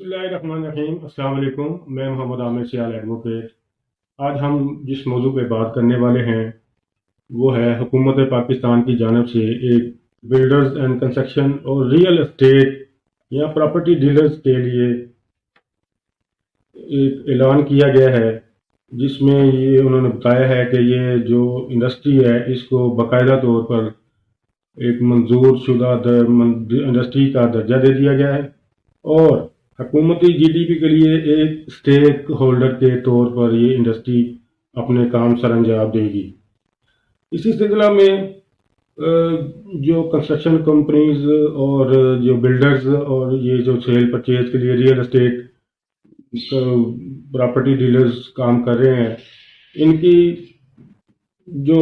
بسم اللہ الرحمن الرحیم، السلام علیکم۔ میں محمد عامر سیال ایڈوکیٹ۔ آج ہم جس موضوع پہ بات کرنے والے ہیں وہ ہے حکومت پاکستان کی جانب سے ایک بلڈرز اینڈ کنسٹرکشن اور ریئل اسٹیٹ یا پراپرٹی ڈیلرز کے لیے ایک اعلان کیا گیا ہے، جس میں یہ انہوں نے بتایا ہے کہ یہ جو انڈسٹری ہے اس کو باقاعدہ طور پر ایک منظور شدہ انڈسٹری کا درجہ دے دیا گیا ہے، اور حکومتی جی ڈی پی کے لیے ایک اسٹیک ہولڈر کے طور پر یہ انڈسٹری اپنے کام سر انجام دے گی۔ اسی سلسلہ میں جو کنسٹرکشن کمپنیز اور جو بلڈرز اور یہ جو سیل پرچیز کے لیے ریئل اسٹیٹ پراپرٹی ڈیلرز کام کر رہے ہیں، ان کی جو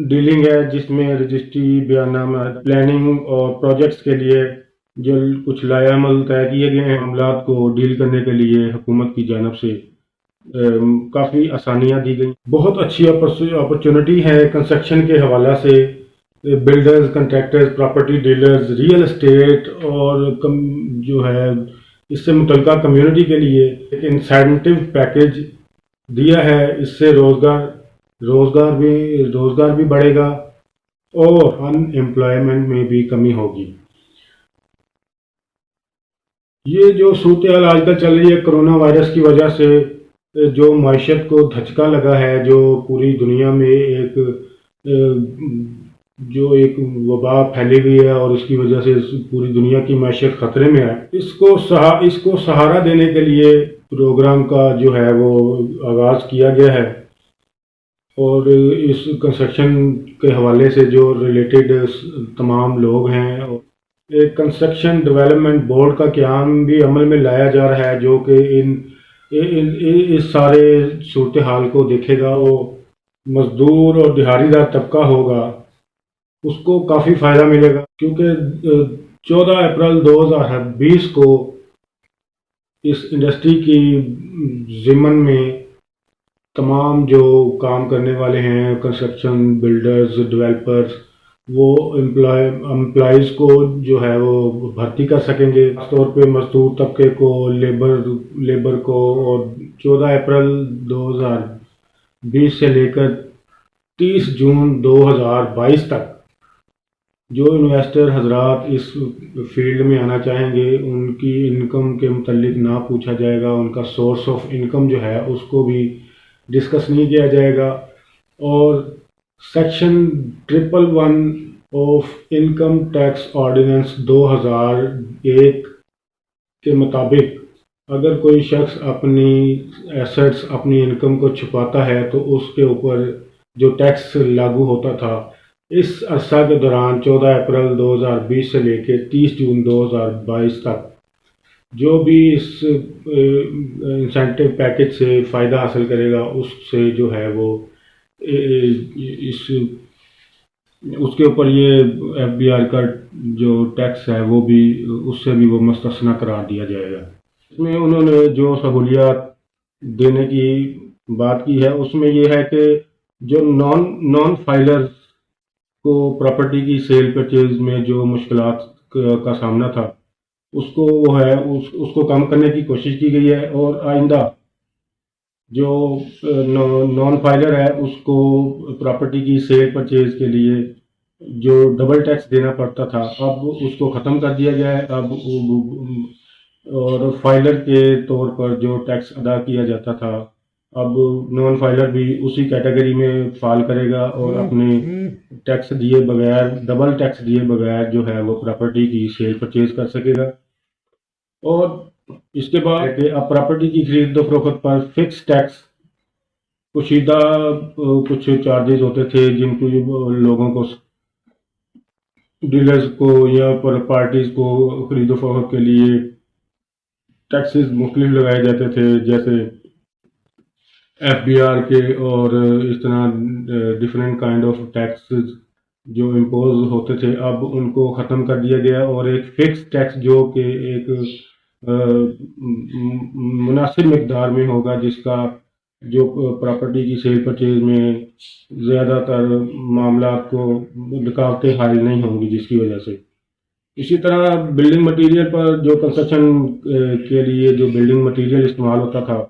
ڈیلنگ ہے جس میں رجسٹری، بیان نامہ، پلاننگ اور پروجیکٹس کے لیے جو کچھ لائحہ عمل طے کیے گئے ہیں، معاملات کو ڈیل کرنے کے لیے حکومت کی جانب سے کافی آسانیاں دی گئی۔ بہت اچھی اپرچونٹی ہے کنسٹرکشن کے حوالہ سے builders, contractors, property dealers, real estate اور جو ہے اس سے متعلقہ کمیونٹی کے لیے ایک انسینٹو پیکیج دیا ہے۔ اس سے روزگار بھی بڑھے گا اور ان ایمپلائمنٹ میں بھی کمی ہوگی۔ یہ جو صورتحال آج کل چل رہی ہے کرونا وائرس کی وجہ سے، جو معیشت کو دھچکا لگا ہے، جو پوری دنیا میں ایک وبا پھیلی ہوئی ہے اور اس کی وجہ سے پوری دنیا کی معیشت خطرے میں ہے، اس کو سہارا دینے کے لیے پروگرام کا جو ہے وہ آغاز کیا گیا ہے، اور اس کنسٹرکشن کے حوالے سے جو ریلیٹڈ تمام لوگ ہیں، ایک کنسٹرکشن ڈیولپمنٹ بورڈ کا قیام بھی عمل میں لایا جا رہا ہے، جو کہ اس سارے صورتحال کو دیکھے گا۔ وہ مزدور اور دہاڑی دار طبقہ ہوگا، اس کو کافی فائدہ ملے گا، کیونکہ 14 اپریل 2020 کو اس انڈسٹری کی ضمن میں تمام جو کام کرنے والے ہیں، کنسٹرکشن بلڈرز، ڈیولپرز، وہ امپلائیز کو جو ہے وہ بھرتی کر سکیں گے، خاص طور پہ مزدور طبقے کو، لیبر کو۔ اور 14 اپریل 2020 سے لے کر 30 جون 2022 تک جو انویسٹر حضرات اس فیلڈ میں آنا چاہیں گے، ان کی انکم کے متعلق نہ پوچھا جائے گا، ان کا سورس آف انکم جو ہے اس کو بھی ڈسکس نہیں کیا جائے گا۔ اور section 111 of income tax ordinance 2001 کے مطابق اگر کوئی شخص اپنی ایسٹس، اپنی انکم کو چھپاتا ہے تو اس کے اوپر جو ٹیکس لاگو ہوتا تھا اس عرصہ کے دوران 14 اپریل 2020 سے لے کے 30 جون 2022 تک جو بھی اس انسینٹو پیکیج سے فائدہ حاصل کرے گا، اس سے جو ہے وہ اس کے اوپر یہ ایف بی آر کا جو ٹیکس ہے وہ بھی اس سے بھی وہ مستثنی قرار دیا جائے گا۔ اس میں انہوں نے جو سہولیات دینے کی بات کی ہے اس میں یہ ہے کہ جو نان فائلر کو پراپرٹی کی سیل پرچیز میں جو مشکلات کا سامنا تھا، اس کو کم کرنے کی کوشش کی گئی ہے، اور آئندہ جو نان فائلر ہے اس کو پراپرٹی کی سیل پرچیز کے لیے جو ڈبل ٹیکس دینا پڑتا تھا، اب اس کو ختم کر دیا گیا ہے۔ اب اور فائلر کے طور پر جو ٹیکس ادا کیا جاتا تھا، اب نان فائلر بھی اسی کیٹیگری میں فال کرے گا اور اپنے ٹیکس دیے بغیر، ڈبل ٹیکس دیے بغیر جو ہے وہ پراپرٹی کی سیل پرچیز کر سکے گا۔ اور اس کے بعد کہ اب پراپرٹی کی خرید و فروخت پر فکس ٹیکس، پوشیدہ کچھ چارجز ہوتے تھے جن کو لوگوں کو، ڈیلرز کو یا پارٹیز کو خرید و فروخت کے لیے ٹیکسز مختلف لگائے جاتے تھے، جیسے ایف بی آر کے اور اس طرح ڈفرینٹ کائنڈ آف ٹیکسز جو امپوز ہوتے تھے، اب ان کو ختم کر دیا گیا، اور ایک فکس ٹیکس جو کہ ایک مناسب مقدار میں ہوگا، جس کا جو پراپرٹی کی سیل پرچیز میں زیادہ تر معاملات کو رکاوٹیں حائل نہیں ہوں گی، جس کی وجہ سے اسی طرح بلڈنگ مٹیریل پر جو کنسٹرکشن کے لیے جو بلڈنگ مٹیریل استعمال ہوتا تھا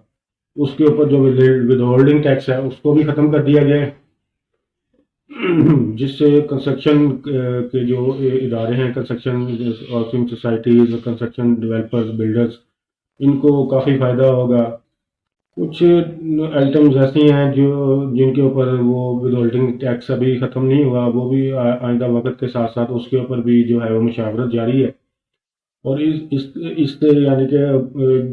اس کے اوپر جو ود ہولڈنگ ٹیکس ہے اس کو بھی ختم کر دیا گیا ہے، جس سے کنسٹرکشن کے جو ادارے ہیں، construction housing societies, construction developers, builders, ان کو کافی فائدہ ہوگا۔ کچھ آئٹمز ایسی ہیں جن کے اوپر وہ ود ہولڈنگ ٹیکس ابھی ختم نہیں ہوا، وہ بھی آئندہ وقت کے ساتھ ساتھ اس کے اوپر بھی جو ہے وہ مشاورت جاری ہے، اور اس سے یعنی کہ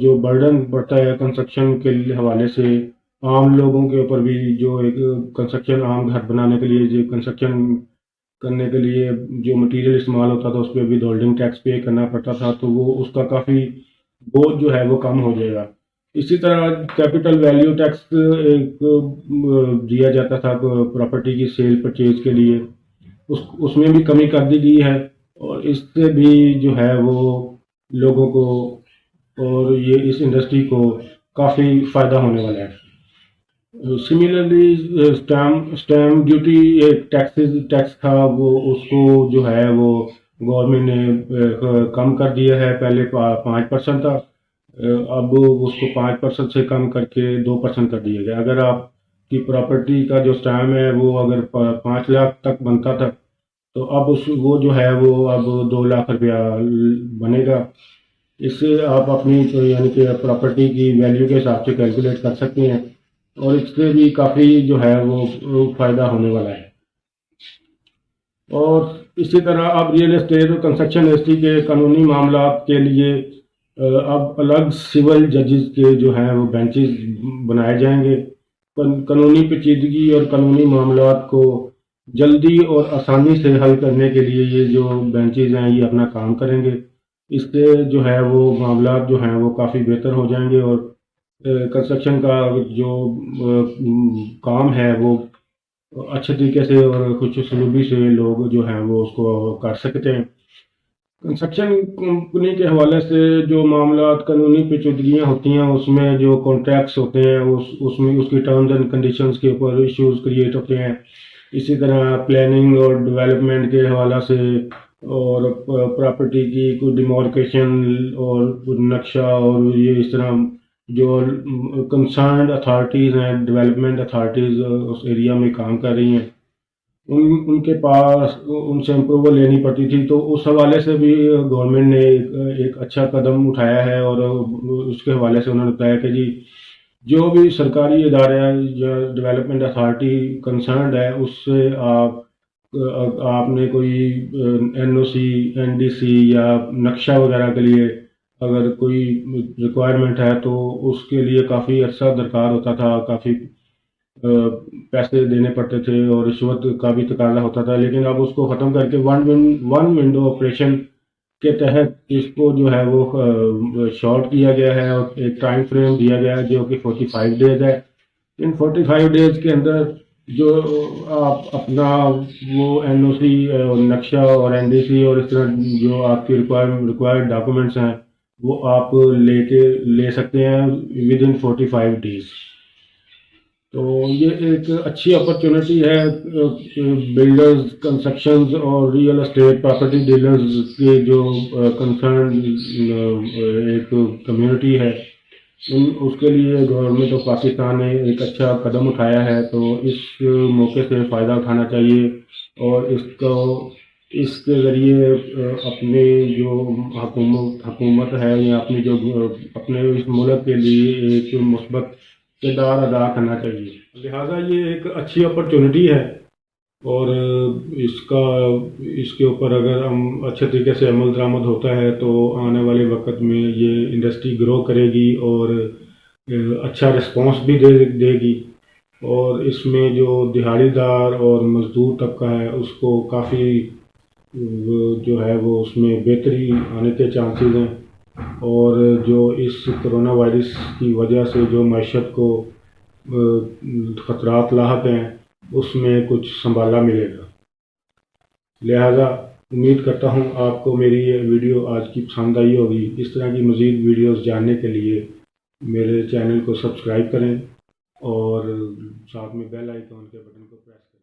جو برڈن پڑتا ہے کنسٹرکشن کے حوالے سے عام لوگوں کے اوپر بھی، جو ایک کنسٹرکشن عام گھر بنانے کے لیے، جو کنسٹرکشن کرنے کے لیے جو مٹیریل استعمال ہوتا تھا اس پہ ود ہولڈنگ ٹیکس پے کرنا پڑتا تھا، تو وہ اس کا کافی بوجھ جو ہے وہ کم ہو جائے گا۔ اسی طرح کیپٹل ویلیو ٹیکس ایک دیا جاتا تھا پراپرٹی کی سیل پرچیز کے لیے، اس میں بھی کمی کر دی گئی ہے، اور اس سے بھی جو ہے وہ لوگوں کو اور یہ اس انڈسٹری کو کافی فائدہ ہونے والا ہے۔ سملرلی اسٹیمپ ڈیوٹی ایک ٹیکس تھا، وہ اس کو جو ہے وہ گورنمنٹ نے کم کر دیا ہے، پہلے 5% تھا، اب اس کو 5% سے کم کر کے 2% کر دیا گیا۔ اگر آپ کی پراپرٹی کا جو اسٹیمپ ہے وہ اگر 5 لاکھ تک بنتا تھا تو اب وہ جو ہے وہ اب 2 لاکھ روپیہ بنے گا۔ اس سے آپ اپنی یعنی کہ پراپرٹی کی ویلیو کے حساب سے کیلکولیٹ کر سکتے ہیں، اور اس سے بھی کافی جو ہے وہ فائدہ ہونے والا ہے۔ اور اسی طرح اب ریئل اسٹیٹ اور کنسٹرکشن انڈسٹری کے قانونی معاملات کے لیے اب الگ سول ججز کے جو ہیں وہ بینچز بنائے جائیں گے۔ قانونی پیچیدگی اور قانونی معاملات کو جلدی اور آسانی سے حل کرنے کے لیے یہ جو بینچز ہیں یہ اپنا کام کریں گے، اس سے جو ہے وہ معاملات جو ہیں وہ کافی بہتر ہو جائیں گے، اور کنسٹرکشن کا جو کام ہے وہ اچھے طریقے سے اور خوش اسلوبی سے لوگ جو ہیں وہ اس کو کر سکتے ہیں۔ کنسٹرکشن کمپنی کے حوالے سے جو معاملات قانونی پیچیدگیاں ہوتی ہیں، اس میں جو کانٹریکٹس ہوتے ہیں اس میں اس کی ٹرمز اینڈ کنڈیشنز کے اوپر ایشوز کریٹ ہوتے ہیں۔ اسی طرح پلاننگ اور ڈیولپمنٹ کے حوالے سے، اور پراپرٹی کی کوئی ڈیمارکیشن اور نقشہ، اور یہ اس طرح جو کنسرنڈ اتھارٹیز ہیں، ڈیولپمنٹ اتھارٹیز اس ایریا میں کام کر رہی ہیں، ان کے پاس ان سے اپروول لینی پڑتی تھی، تو اس حوالے سے بھی گورنمنٹ نے ایک اچھا قدم اٹھایا ہے، اور اس کے حوالے سے انہوں نے بتایا کہ جی جو بھی سرکاری ادارے جو ڈیولپمنٹ اتھارٹی کنسرنڈ ہے، اس سے آپ نے کوئی NOC NDC یا نقشہ وغیرہ کے لیے اگر کوئی ریکوائرمنٹ ہے تو اس کے لیے کافی عرصہ درکار ہوتا تھا، کافی پیسے دینے پڑتے تھے، اور رشوت کا بھی تقاضا ہوتا تھا، لیکن اب اس کو ختم کر کے ون ونڈو آپریشن کے تحت اس کو جو ہے وہ شارٹ کیا گیا ہے، اور ایک ٹائم فریم دیا گیا ہے جو کہ 45 ڈیز ہے۔ ان 45 ڈیز کے اندر جو آپ اپنا وہ NOC اور نقشہ اور NDC اور اس طرح جو آپ کی ریکوائرڈ ڈاکومنٹس ہیں وہ آپ لے سکتے ہیں ود ان 45 ڈیز۔ تو یہ ایک اچھی اپرچونٹی ہے بلڈرز، کنسٹرکشنز اور ریئل اسٹیٹ پراپرٹی ڈیلرز کے جو کنسرن ایک کمیونٹی ہے، اس کے لیے گورنمنٹ آف پاکستان نے ایک اچھا قدم اٹھایا ہے، تو اس موقع سے فائدہ اٹھانا چاہیے، اور اس کے ذریعے اپنے جو حکومت ہے یا اپنے اس ملک کے لیے ایک مثبت کردار ادا کرنا چاہیے۔ لہٰذا یہ ایک اچھی اپرچونٹی ہے، اور اس کے اوپر اگر ہم اچھے طریقے سے عمل درآمد ہوتا ہے تو آنے والے وقت میں یہ انڈسٹری گرو کرے گی اور اچھا رسپانس بھی دے گی، اور اس میں جو دہاڑی دار اور مزدور طبقہ ہے اس کو کافی جو ہے وہ اس میں بہتری آنے کے چانسز ہیں، اور جو اس کرونا وائرس کی وجہ سے جو معیشت کو خطرات لاحق ہیں اس میں کچھ سنبھالا ملے گا۔ لہذا امید کرتا ہوں آپ کو میری یہ ویڈیو آج کی پسند آئی ہوگی۔ اس طرح کی مزید ویڈیوز جاننے کے لیے میرے چینل کو سبسکرائب کریں، اور ساتھ میں بیل آئیکن کے بٹن کو پریس کریں۔